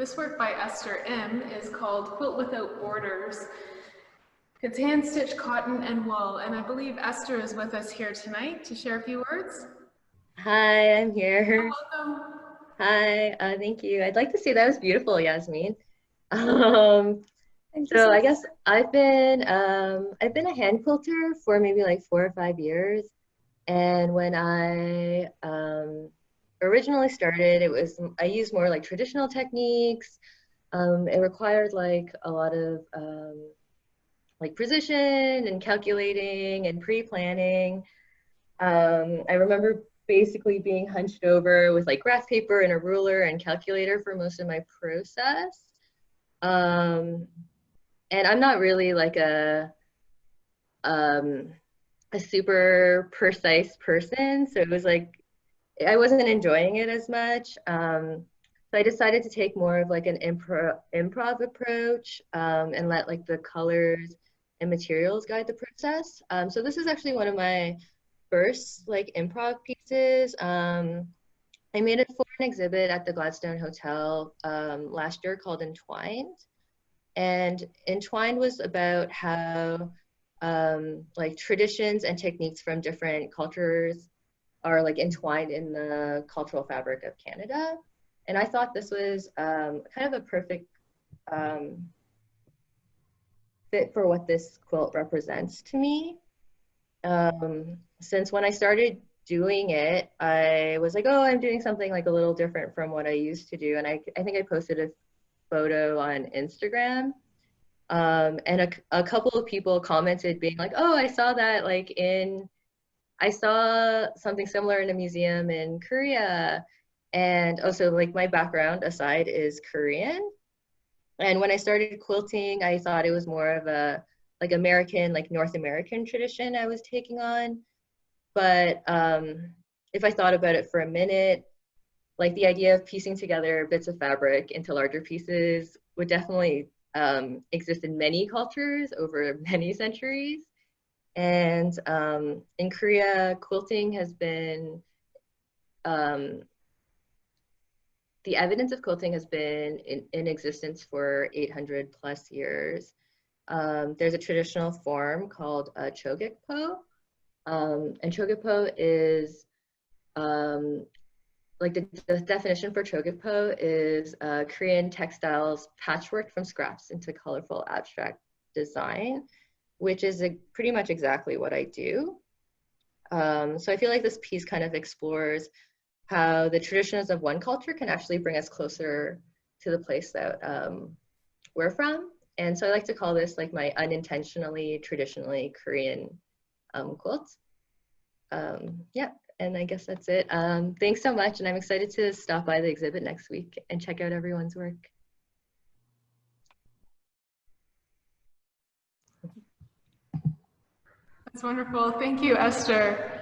This work by Esther Imm is called Quilt Without Borders. It's hand-stitched cotton and wool, and I believe Esther is with us here tonight to share a few words. Hi, I'm here. Welcome. Hi, thank you. I'd like to say that was beautiful, Yasmin. Um, Thank you so so I much. guess I've been a hand quilter for maybe like 4 or 5 years. And when I originally started, I used more like traditional techniques. It required like a lot of like precision and calculating and pre-planning. I remember basically being hunched over with like graph paper and a ruler and calculator for most of my process. Um, and I'm not really like um, a super precise person, so it was like I wasn't enjoying it as much. So I decided to take more of like an improv approach and let like the colors and materials guide the process. So this is actually one of my first like improv pieces. I made it for an exhibit at the Gladstone Hotel last year called Entwined. And Entwined was about how like traditions and techniques from different cultures are like entwined in the cultural fabric of Canada. And I thought this was kind of a perfect um, fit for what this quilt represents to me. Since when I started doing it, I was like, oh, I'm doing something like a little different from what I used to do. And I think I posted a photo on Instagram. And a couple of people commented being like, oh, I saw something similar in a museum in Korea. And also like my background aside is Korean. And when I started quilting, I thought it was more of a like American, like North American tradition I was taking on. But if I thought about it for a minute, like the idea of piecing together bits of fabric into larger pieces would definitely exist in many cultures over many centuries. And in Korea, quilting has been, um, the evidence of quilting has been in existence for 800 plus years. There's a traditional form called chogikpo, and chogikpo is um, like the definition for chogikpo is Korean textiles patchworked from scraps into colorful abstract design, which is pretty much exactly what I do. So I feel like this piece kind of explores how the traditions of one culture can actually bring us closer to the place that we're from. And so I like to call this like my unintentionally traditionally Korean quilt. Yeah, and I guess that's it. Thanks so much, and I'm excited to stop by the exhibit next week and check out everyone's work. That's wonderful. Thank you, Esther.